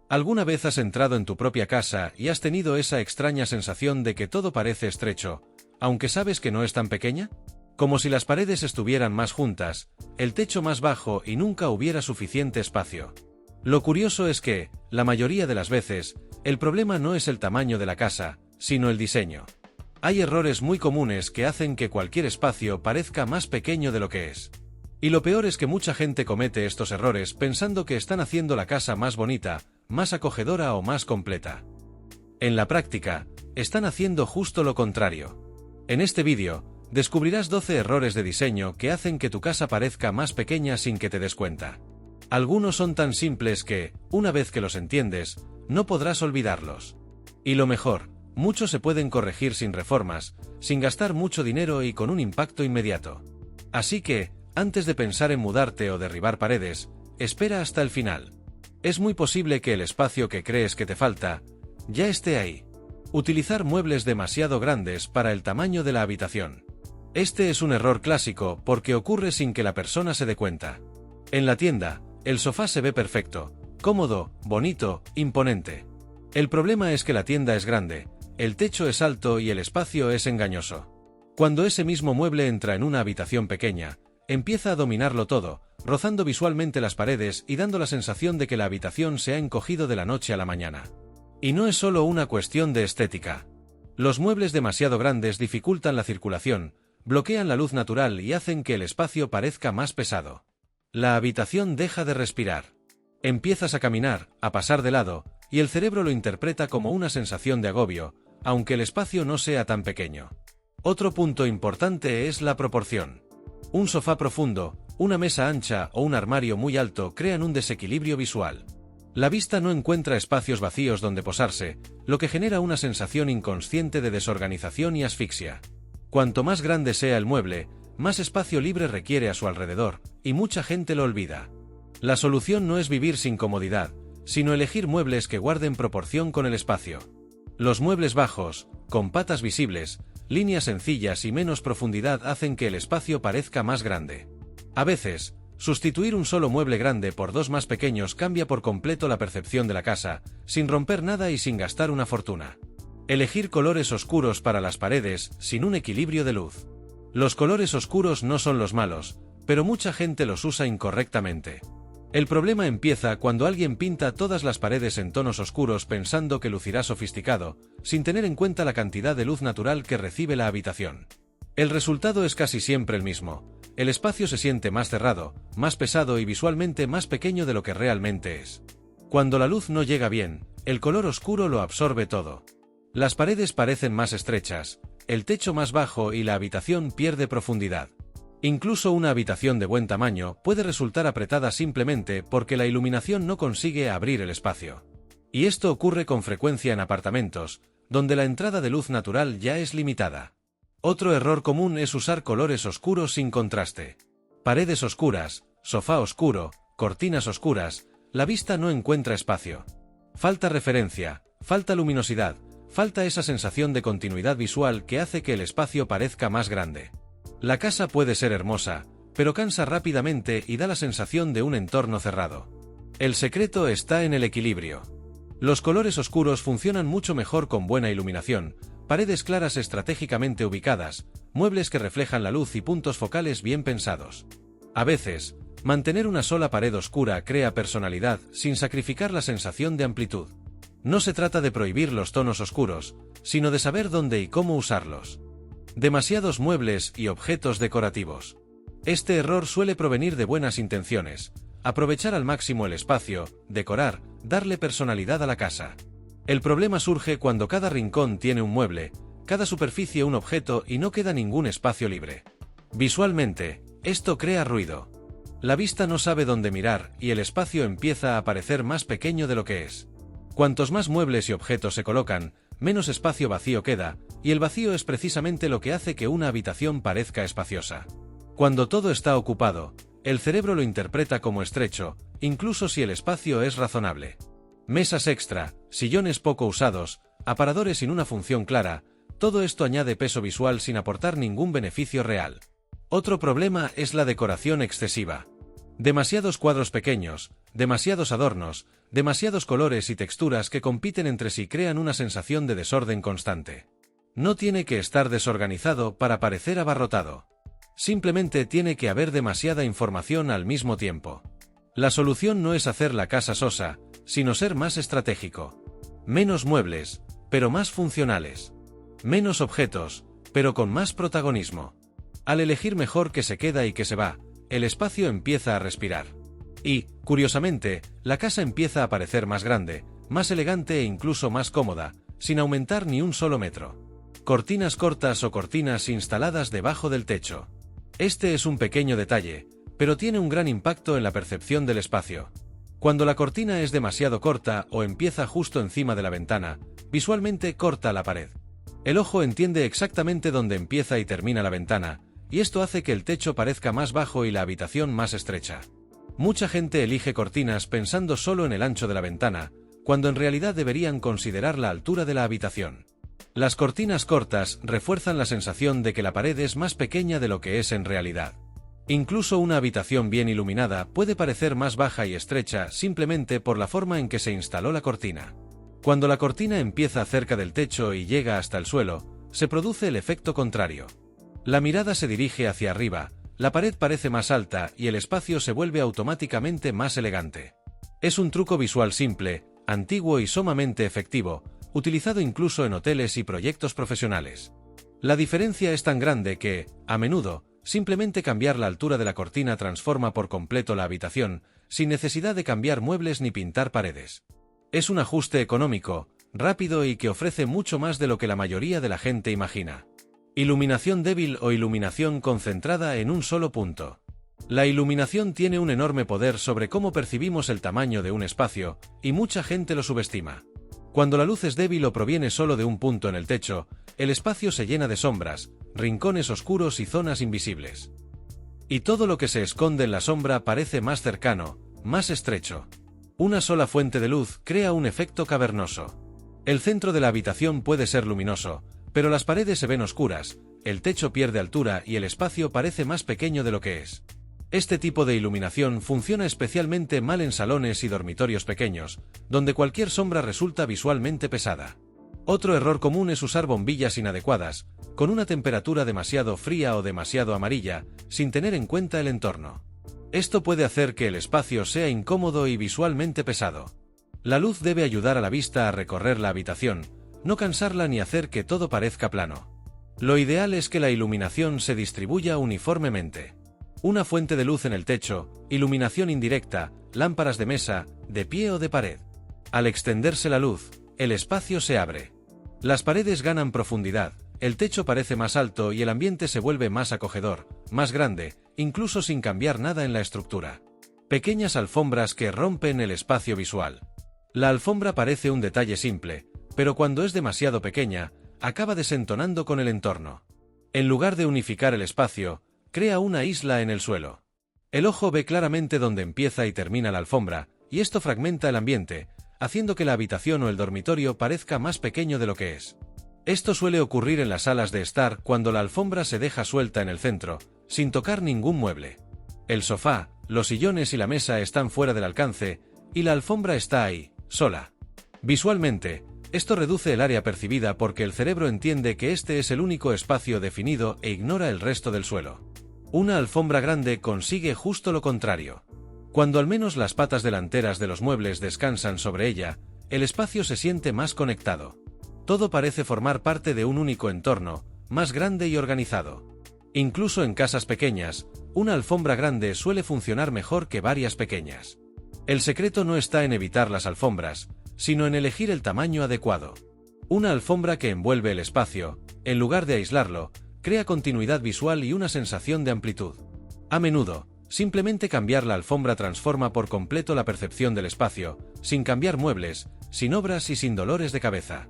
¿Alguna vez has entrado en tu propia casa y has tenido esa extraña sensación de que todo parece estrecho, aunque sabes que no es tan pequeña? Como si las paredes estuvieran más juntas, el techo más bajo y nunca hubiera suficiente espacio. Lo curioso es que, la mayoría de las veces, el problema no es el tamaño de la casa, sino el diseño. Hay errores muy comunes que hacen que cualquier espacio parezca más pequeño de lo que es. Y lo peor es que mucha gente comete estos errores pensando que están haciendo la casa más bonita, más acogedora o más completa. En la práctica, están haciendo justo lo contrario. En este vídeo, descubrirás 12 errores de diseño que hacen que tu casa parezca más pequeña sin que te des cuenta. Algunos son tan simples que, una vez que los entiendes, no podrás olvidarlos. Y lo mejor, muchos se pueden corregir sin reformas, sin gastar mucho dinero y con un impacto inmediato. Así que, antes de pensar en mudarte o derribar paredes, espera hasta el final. Es muy posible que el espacio que crees que te falta, ya esté ahí. Utilizar muebles demasiado grandes para el tamaño de la habitación. Este es un error clásico porque ocurre sin que la persona se dé cuenta. En la tienda, el sofá se ve perfecto, cómodo, bonito, imponente. El problema es que la tienda es grande, el techo es alto y el espacio es engañoso. Cuando ese mismo mueble entra en una habitación pequeña, empieza a dominarlo todo, rozando visualmente las paredes y dando la sensación de que la habitación se ha encogido de la noche a la mañana. Y no es solo una cuestión de estética. Los muebles demasiado grandes dificultan la circulación, bloquean la luz natural y hacen que el espacio parezca más pesado. La habitación deja de respirar. Empiezas a caminar, a pasar de lado, y el cerebro lo interpreta como una sensación de agobio, aunque el espacio no sea tan pequeño. Otro punto importante es la proporción. Un sofá profundo, una mesa ancha o un armario muy alto crean un desequilibrio visual. La vista no encuentra espacios vacíos donde posarse, lo que genera una sensación inconsciente de desorganización y asfixia. Cuanto más grande sea el mueble, más espacio libre requiere a su alrededor, y mucha gente lo olvida. La solución no es vivir sin comodidad, sino elegir muebles que guarden proporción con el espacio. Los muebles bajos, con patas visibles, líneas sencillas y menos profundidad hacen que el espacio parezca más grande. A veces, sustituir un solo mueble grande por dos más pequeños cambia por completo la percepción de la casa, sin romper nada y sin gastar una fortuna. Elegir colores oscuros para las paredes, sin un equilibrio de luz. Los colores oscuros no son los malos, pero mucha gente los usa incorrectamente. El problema empieza cuando alguien pinta todas las paredes en tonos oscuros pensando que lucirá sofisticado, sin tener en cuenta la cantidad de luz natural que recibe la habitación. El resultado es casi siempre el mismo. El espacio se siente más cerrado, más pesado y visualmente más pequeño de lo que realmente es. Cuando la luz no llega bien, el color oscuro lo absorbe todo. Las paredes parecen más estrechas, el techo más bajo y la habitación pierde profundidad. Incluso una habitación de buen tamaño puede resultar apretada simplemente porque la iluminación no consigue abrir el espacio. Y esto ocurre con frecuencia en apartamentos, donde la entrada de luz natural ya es limitada. Otro error común es usar colores oscuros sin contraste. Paredes oscuras, sofá oscuro, cortinas oscuras, la vista no encuentra espacio. Falta referencia, falta luminosidad, falta esa sensación de continuidad visual que hace que el espacio parezca más grande. La casa puede ser hermosa, pero cansa rápidamente y da la sensación de un entorno cerrado. El secreto está en el equilibrio. Los colores oscuros funcionan mucho mejor con buena iluminación, paredes claras estratégicamente ubicadas, muebles que reflejan la luz y puntos focales bien pensados. A veces, mantener una sola pared oscura crea personalidad sin sacrificar la sensación de amplitud. No se trata de prohibir los tonos oscuros, sino de saber dónde y cómo usarlos. Demasiados muebles y objetos decorativos. Este error suele provenir de buenas intenciones: aprovechar al máximo el espacio, decorar, darle personalidad a la casa. El problema surge cuando cada rincón tiene un mueble, cada superficie un objeto y no queda ningún espacio libre. Visualmente, esto crea ruido. La vista no sabe dónde mirar y el espacio empieza a parecer más pequeño de lo que es. Cuantos más muebles y objetos se colocan, menos espacio vacío queda, y el vacío es precisamente lo que hace que una habitación parezca espaciosa. Cuando todo está ocupado, el cerebro lo interpreta como estrecho, incluso si el espacio es razonable. Mesas extra, sillones poco usados, aparadores sin una función clara, todo esto añade peso visual sin aportar ningún beneficio real. Otro problema es la decoración excesiva. Demasiados cuadros pequeños, demasiados adornos, demasiados colores y texturas que compiten entre sí crean una sensación de desorden constante. No tiene que estar desorganizado para parecer abarrotado. Simplemente tiene que haber demasiada información al mismo tiempo. La solución no es hacer la casa sosa, sino ser más estratégico. Menos muebles, pero más funcionales. Menos objetos, pero con más protagonismo. Al elegir mejor qué se queda y qué se va, el espacio empieza a respirar. Y, curiosamente, la casa empieza a parecer más grande, más elegante e incluso más cómoda, sin aumentar ni un solo metro. Cortinas cortas o cortinas instaladas debajo del techo. Este es un pequeño detalle, pero tiene un gran impacto en la percepción del espacio. Cuando la cortina es demasiado corta o empieza justo encima de la ventana, visualmente corta la pared. El ojo entiende exactamente dónde empieza y termina la ventana, y esto hace que el techo parezca más bajo y la habitación más estrecha. Mucha gente elige cortinas pensando solo en el ancho de la ventana, cuando en realidad deberían considerar la altura de la habitación. Las cortinas cortas refuerzan la sensación de que la pared es más pequeña de lo que es en realidad. Incluso una habitación bien iluminada puede parecer más baja y estrecha simplemente por la forma en que se instaló la cortina. Cuando la cortina empieza cerca del techo y llega hasta el suelo, se produce el efecto contrario. La mirada se dirige hacia arriba, la pared parece más alta y el espacio se vuelve automáticamente más elegante. Es un truco visual simple, antiguo y sumamente efectivo, utilizado incluso en hoteles y proyectos profesionales. La diferencia es tan grande que, a menudo, simplemente cambiar la altura de la cortina transforma por completo la habitación, sin necesidad de cambiar muebles ni pintar paredes. Es un ajuste económico, rápido y que ofrece mucho más de lo que la mayoría de la gente imagina. Iluminación débil o iluminación concentrada en un solo punto. La iluminación tiene un enorme poder sobre cómo percibimos el tamaño de un espacio, y mucha gente lo subestima. Cuando la luz es débil o proviene solo de un punto en el techo, el espacio se llena de sombras, rincones oscuros y zonas invisibles. Y todo lo que se esconde en la sombra parece más cercano, más estrecho. Una sola fuente de luz crea un efecto cavernoso. El centro de la habitación puede ser luminoso, pero las paredes se ven oscuras, el techo pierde altura y el espacio parece más pequeño de lo que es. Este tipo de iluminación funciona especialmente mal en salones y dormitorios pequeños, donde cualquier sombra resulta visualmente pesada. Otro error común es usar bombillas inadecuadas, con una temperatura demasiado fría o demasiado amarilla, sin tener en cuenta el entorno. Esto puede hacer que el espacio sea incómodo y visualmente pesado. La luz debe ayudar a la vista a recorrer la habitación, no cansarla ni hacer que todo parezca plano. Lo ideal es que la iluminación se distribuya uniformemente. Una fuente de luz en el techo, iluminación indirecta, lámparas de mesa, de pie o de pared. Al extenderse la luz, el espacio se abre. Las paredes ganan profundidad, el techo parece más alto y el ambiente se vuelve más acogedor, más grande, incluso sin cambiar nada en la estructura. Pequeñas alfombras que rompen el espacio visual. La alfombra parece un detalle simple, pero cuando es demasiado pequeña, acaba desentonando con el entorno. En lugar de unificar el espacio, crea una isla en el suelo. El ojo ve claramente dónde empieza y termina la alfombra, y esto fragmenta el ambiente, haciendo que la habitación o el dormitorio parezca más pequeño de lo que es. Esto suele ocurrir en las salas de estar cuando la alfombra se deja suelta en el centro, sin tocar ningún mueble. El sofá, los sillones y la mesa están fuera del alcance, y la alfombra está ahí, sola. Visualmente, esto reduce el área percibida porque el cerebro entiende que este es el único espacio definido e ignora el resto del suelo. Una alfombra grande consigue justo lo contrario. Cuando al menos las patas delanteras de los muebles descansan sobre ella, el espacio se siente más conectado. Todo parece formar parte de un único entorno, más grande y organizado. Incluso en casas pequeñas, una alfombra grande suele funcionar mejor que varias pequeñas. El secreto no está en evitar las alfombras, sino en elegir el tamaño adecuado. Una alfombra que envuelve el espacio, en lugar de aislarlo, crea continuidad visual y una sensación de amplitud. A menudo, simplemente cambiar la alfombra transforma por completo la percepción del espacio, sin cambiar muebles, sin obras y sin dolores de cabeza.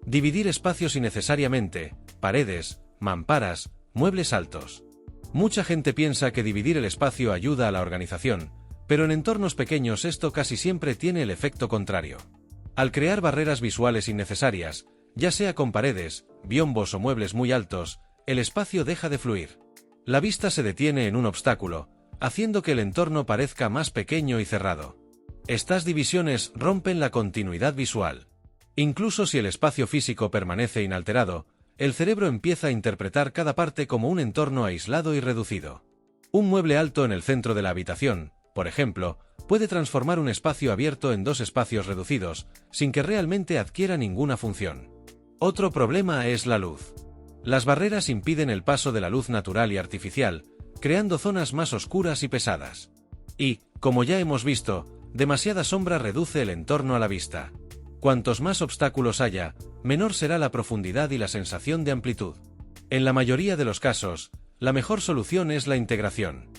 Dividir espacios innecesariamente, paredes, mamparas, muebles altos. Mucha gente piensa que dividir el espacio ayuda a la organización, pero en entornos pequeños esto casi siempre tiene el efecto contrario. Al crear barreras visuales innecesarias, ya sea con paredes, biombos o muebles muy altos, el espacio deja de fluir. La vista se detiene en un obstáculo, haciendo que el entorno parezca más pequeño y cerrado. Estas divisiones rompen la continuidad visual. Incluso si el espacio físico permanece inalterado, el cerebro empieza a interpretar cada parte como un entorno aislado y reducido. Un mueble alto en el centro de la habitación, por ejemplo, puede transformar un espacio abierto en dos espacios reducidos, sin que realmente adquiera ninguna función. Otro problema es la luz. Las barreras impiden el paso de la luz natural y artificial, creando zonas más oscuras y pesadas. Y, como ya hemos visto, demasiada sombra reduce el entorno a la vista. Cuantos más obstáculos haya, menor será la profundidad y la sensación de amplitud. En la mayoría de los casos, la mejor solución es la integración.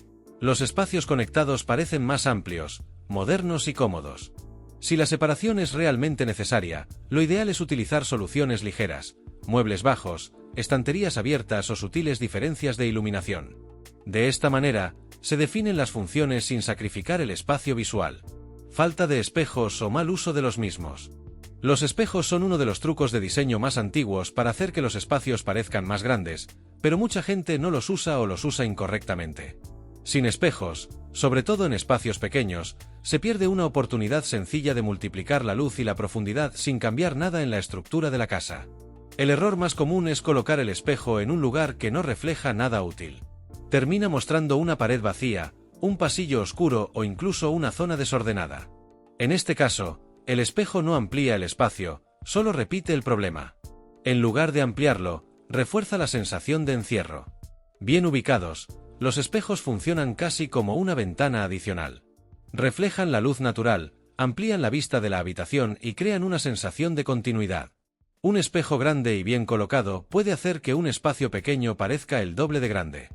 Los espacios conectados parecen más amplios, modernos y cómodos. Si la separación es realmente necesaria, lo ideal es utilizar soluciones ligeras, muebles bajos, estanterías abiertas o sutiles diferencias de iluminación. De esta manera, se definen las funciones sin sacrificar el espacio visual. Falta de espejos o mal uso de los mismos. Los espejos son uno de los trucos de diseño más antiguos para hacer que los espacios parezcan más grandes, pero mucha gente no los usa o los usa incorrectamente. Sin espejos, sobre todo en espacios pequeños, se pierde una oportunidad sencilla de multiplicar la luz y la profundidad sin cambiar nada en la estructura de la casa. El error más común es colocar el espejo en un lugar que no refleja nada útil. Termina mostrando una pared vacía, un pasillo oscuro o incluso una zona desordenada. En este caso, el espejo no amplía el espacio, solo repite el problema. En lugar de ampliarlo, refuerza la sensación de encierro. Bien ubicados, los espejos funcionan casi como una ventana adicional. Reflejan la luz natural, amplían la vista de la habitación y crean una sensación de continuidad. Un espejo grande y bien colocado puede hacer que un espacio pequeño parezca el doble de grande.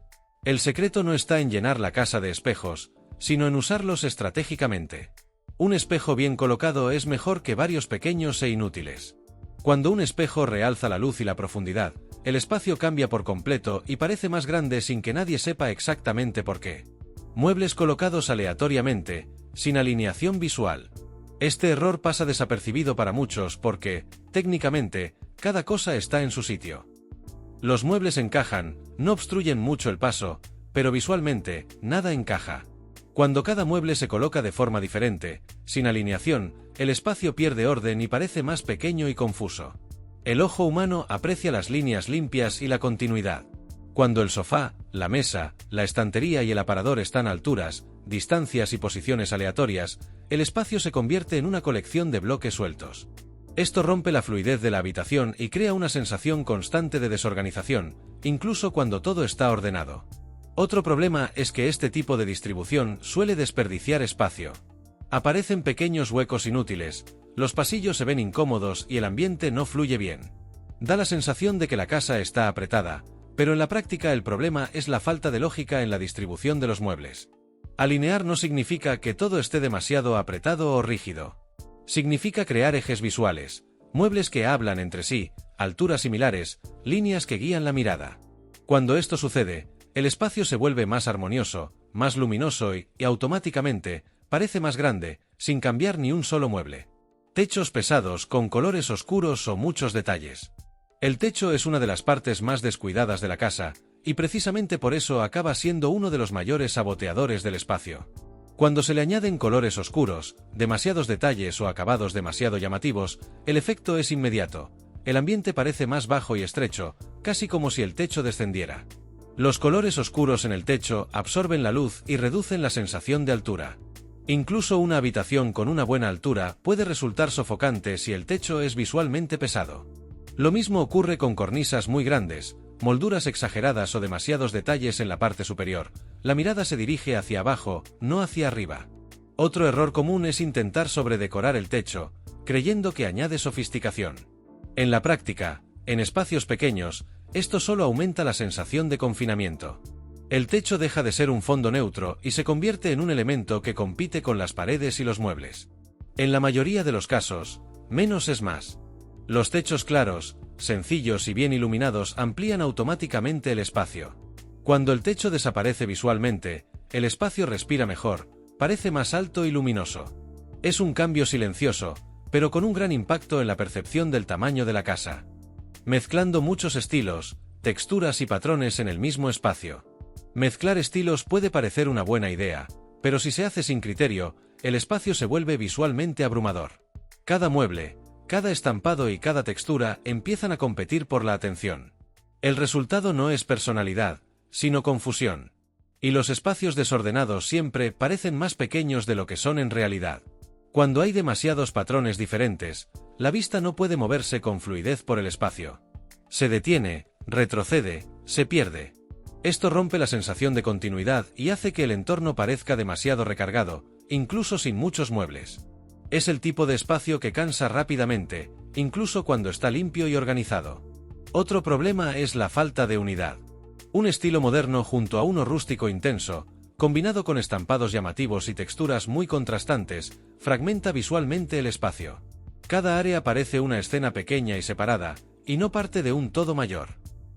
El secreto no está en llenar la casa de espejos, sino en usarlos estratégicamente. Un espejo bien colocado es mejor que varios pequeños e inútiles. Cuando un espejo realza la luz y la profundidad, el espacio cambia por completo y parece más grande sin que nadie sepa exactamente por qué. Muebles colocados aleatoriamente, sin alineación visual. Este error pasa desapercibido para muchos porque, técnicamente, cada cosa está en su sitio. Los muebles encajan, no obstruyen mucho el paso, pero visualmente, nada encaja. Cuando cada mueble se coloca de forma diferente, sin alineación, el espacio pierde orden y parece más pequeño y confuso. El ojo humano aprecia las líneas limpias y la continuidad. Cuando el sofá, la mesa, la estantería y el aparador están a alturas, distancias y posiciones aleatorias, el espacio se convierte en una colección de bloques sueltos. Esto rompe la fluidez de la habitación y crea una sensación constante de desorganización, incluso cuando todo está ordenado. Otro problema es que este tipo de distribución suele desperdiciar espacio. Aparecen pequeños huecos inútiles, los pasillos se ven incómodos y el ambiente no fluye bien. Da la sensación de que la casa está apretada, pero en la práctica el problema es la falta de lógica en la distribución de los muebles. Alinear no significa que todo esté demasiado apretado o rígido. Significa crear ejes visuales, muebles que hablan entre sí, alturas similares, líneas que guían la mirada. Cuando esto sucede, el espacio se vuelve más armonioso, más luminoso y automáticamente, parece más grande, sin cambiar ni un solo mueble. Techos pesados con colores oscuros o muchos detalles. El techo es una de las partes más descuidadas de la casa, y precisamente por eso acaba siendo uno de los mayores saboteadores del espacio. Cuando se le añaden colores oscuros, demasiados detalles o acabados demasiado llamativos, el efecto es inmediato. El ambiente parece más bajo y estrecho, casi como si el techo descendiera. Los colores oscuros en el techo absorben la luz y reducen la sensación de altura. Incluso una habitación con una buena altura puede resultar sofocante si el techo es visualmente pesado. Lo mismo ocurre con cornisas muy grandes, molduras exageradas o demasiados detalles en la parte superior. La mirada se dirige hacia abajo, no hacia arriba. Otro error común es intentar sobredecorar el techo, creyendo que añade sofisticación. En la práctica, en espacios pequeños, esto solo aumenta la sensación de confinamiento. El techo deja de ser un fondo neutro y se convierte en un elemento que compite con las paredes y los muebles. En la mayoría de los casos, menos es más. Los techos claros, sencillos y bien iluminados amplían automáticamente el espacio. Cuando el techo desaparece visualmente, el espacio respira mejor, parece más alto y luminoso. Es un cambio silencioso, pero con un gran impacto en la percepción del tamaño de la casa. Mezclando muchos estilos, texturas y patrones en el mismo espacio. Mezclar estilos puede parecer una buena idea, pero si se hace sin criterio, el espacio se vuelve visualmente abrumador. Cada mueble, cada estampado y cada textura empiezan a competir por la atención. El resultado no es personalidad, sino confusión. Y los espacios desordenados siempre parecen más pequeños de lo que son en realidad. Cuando hay demasiados patrones diferentes, la vista no puede moverse con fluidez por el espacio. Se detiene, retrocede, se pierde. Esto rompe la sensación de continuidad y hace que el entorno parezca demasiado recargado, incluso sin muchos muebles. Es el tipo de espacio que cansa rápidamente, incluso cuando está limpio y organizado. Otro problema es la falta de unidad. Un estilo moderno junto a uno rústico intenso, combinado con estampados llamativos y texturas muy contrastantes, fragmenta visualmente el espacio. Cada área parece una escena pequeña y separada, y no parte de un todo mayor.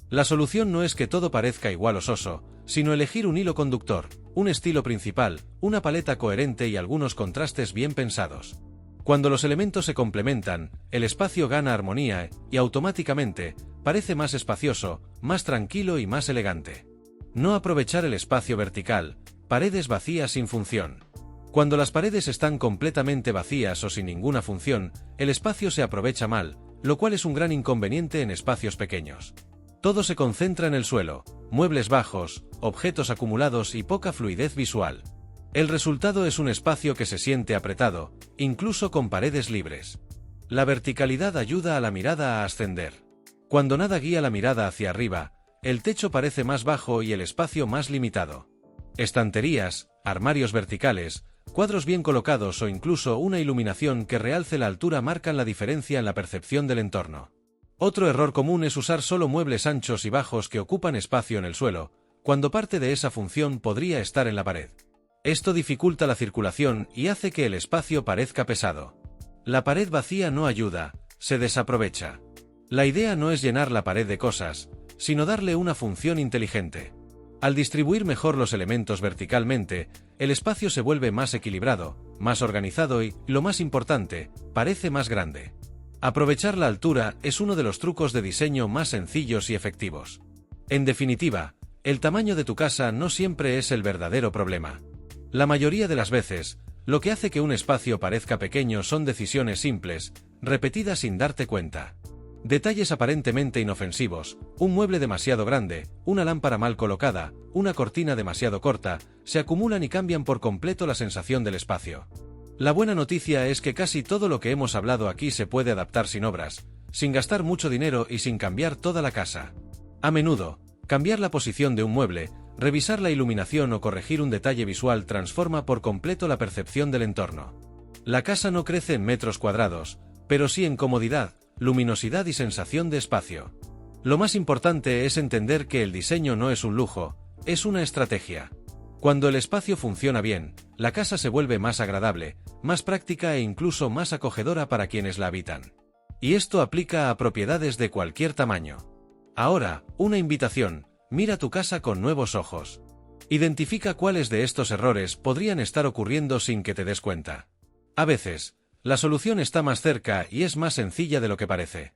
La solución no es que todo parezca igual o soso, sino elegir un hilo conductor, un estilo principal, una paleta coherente y algunos contrastes bien pensados. Cuando los elementos se complementan, el espacio gana armonía y automáticamente parece más espacioso, más tranquilo y más elegante. No aprovechar el espacio vertical, paredes vacías sin función. Cuando las paredes están completamente vacías o sin ninguna función, el espacio se aprovecha mal, lo cual es un gran inconveniente en espacios pequeños. Todo se concentra en el suelo, muebles bajos, objetos acumulados y poca fluidez visual. El resultado es un espacio que se siente apretado, incluso con paredes libres. La verticalidad ayuda a la mirada a ascender. Cuando nada guía la mirada hacia arriba, el techo parece más bajo y el espacio más limitado. Estanterías, armarios verticales, cuadros bien colocados o incluso una iluminación que realce la altura marcan la diferencia en la percepción del entorno. Otro error común es usar solo muebles anchos y bajos que ocupan espacio en el suelo, cuando parte de esa función podría estar en la pared. Esto dificulta la circulación y hace que el espacio parezca pesado. La pared vacía no ayuda, se desaprovecha. La idea no es llenar la pared de cosas, sino darle una función inteligente. Al distribuir mejor los elementos verticalmente, el espacio se vuelve más equilibrado, más organizado y, lo más importante, parece más grande. Aprovechar la altura es uno de los trucos de diseño más sencillos y efectivos. En definitiva, el tamaño de tu casa no siempre es el verdadero problema. La mayoría de las veces, lo que hace que un espacio parezca pequeño son decisiones simples, repetidas sin darte cuenta. Detalles aparentemente inofensivos, un mueble demasiado grande, una lámpara mal colocada, una cortina demasiado corta, se acumulan y cambian por completo la sensación del espacio. La buena noticia es que casi todo lo que hemos hablado aquí se puede adaptar sin obras, sin gastar mucho dinero y sin cambiar toda la casa. A menudo, cambiar la posición de un mueble, revisar la iluminación o corregir un detalle visual transforma por completo la percepción del entorno. La casa no crece en metros cuadrados, pero sí en comodidad, luminosidad y sensación de espacio. Lo más importante es entender que el diseño no es un lujo, es una estrategia. Cuando el espacio funciona bien, la casa se vuelve más agradable, más práctica e incluso más acogedora para quienes la habitan. Y esto aplica a propiedades de cualquier tamaño. Ahora, una invitación: mira tu casa con nuevos ojos. Identifica cuáles de estos errores podrían estar ocurriendo sin que te des cuenta. A veces, la solución está más cerca y es más sencilla de lo que parece.